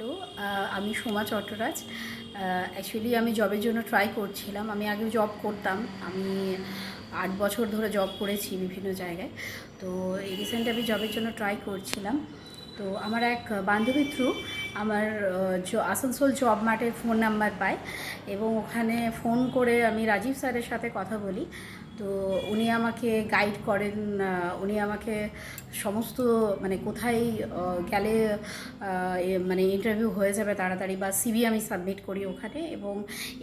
Hello, আমি Soma Chattaraj. Actually আমি জবের জন্য ট্রাই করছিলাম। আমি আগে জব করতাম। আমি ৮ বছর ধরে জব করেছি বিভিন্ন জায়গায়। তো এই রিসেন্ট আমি জবের জন্য ট্রাই করছিলাম। তো আমার এক বান্ধবী থ্রু আমার আসানসোল জব মার্টের ফোন নাম্বার পাই এবং ওখানে ফোন করে আমি রাজীব স্যারের সাথে কথা বলি। তো উনি আমাকে গাইড করেন, উনি আমাকে সমস্ত মানে কোথায় গেলে মানে ইন্টারভিউ হয়ে যাবে তাড়াতাড়ি বা সিভি আমি সাবমিট করি ওখানে। এবং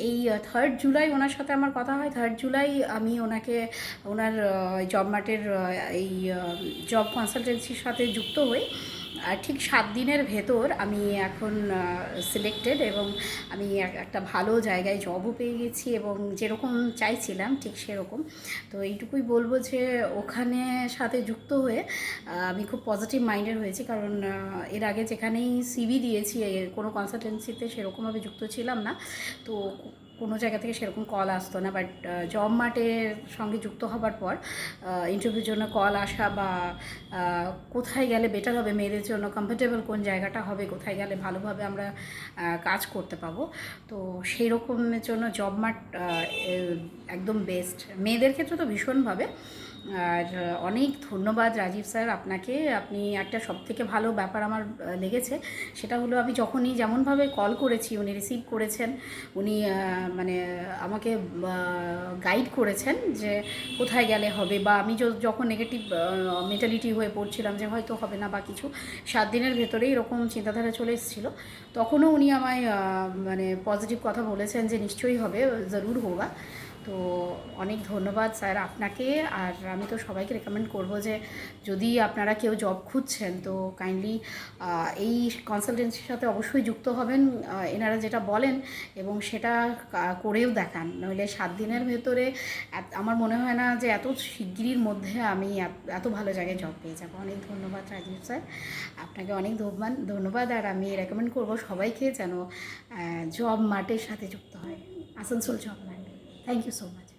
এই 3rd জুলাই ওনার সাথে আমার কথা হয়। 3rd জুলাই আমি ওনাকে ওনার জব মার্টের এই জব কনসালটেন্সির সাথে যুক্ত হই। আর ঠিক 7 দিনের ভেতর আমি এখন সিলেক্টেড এবং আমি একটা ভালো জায়গায় জবও পেয়ে গেছি এবং যেরকম চাইছিলাম ঠিক সেরকম। তো এইটুকুই বলবো যে ওখানে সাথে যুক্ত হয়ে আমি খুব পজিটিভ মাইন্ডেড হয়েছি, কারণ এর আগে যেখানেই সিভি দিয়েছি কোনো কনসালটেন্সিতে সেরকমভাবে যুক্ত ছিলাম না। তো কোনো জায়গা থেকে সেরকম কল আসতো না, বাট জব মার্টের সঙ্গে যুক্ত হবার পর ইন্টারভিউর জন্য কল আসা বা কোথায় গেলে বেটার হবে, মেয়েদের জন্য কমফোর্টেবল কোন জায়গাটা হবে, কোথায় গেলে ভালোভাবে আমরা কাজ করতে পাবো, তো সেই রকমের জন্য জব মার্ট একদম বেস্ট। মেয়েদের ক্ষেত্রে তো ভীষণভাবে। আর অনেক ধন্যবাদ রাজীব স্যার আপনাকে। আপনি একটা সবথেকে ভালো ব্যাপার আমার লেগেছে, সেটা হলো আমি যখনই যেমনভাবে কল করেছি উনি রিসিভ করেছেন। উনি মানে আমাকে গাইড করেছেন যে কোথায় গেলে হবে, বা আমি যখন নেগেটিভ মেন্টালিটি হয়ে পড়ছিলাম যে হয়তো হবে না বা কিছু, 7 দিনের ভেতরেই এরকম চিন্তাধারা চলে এসেছিলো, তখনও উনি আমায় মানে পজিটিভ কথা বলেছেন যে নিশ্চয়ই হবে, জরুর হোগা। তো অনেক ধন্যবাদ স্যার আপনাকে। আর আমি তো সবাইকে রেকমেন্ড করব যে যদি আপনারা কেউ জব খুঁজছেন তো কাইন্ডলি এই কনসালটেন্সির সাথে অবশ্যই যুক্ত হবেন। এনারা যেটা বলেন এবং সেটা করেও দেখান, নইলে 7 দিনের ভেতরে আমার মনে হয় না যে এত শিগগিরির মধ্যে আমি এত ভালো জায়গায় জব পেয়ে যাবো। অনেক ধন্যবাদ রাজীব স্যার, আপনাকে অনেক ধন্যবাদ। আর আমি রেকমেন্ড করব সবাইকে যেন জব মার্টের সাথে যুক্ত হয়, Asansol job mart. Thank you so much.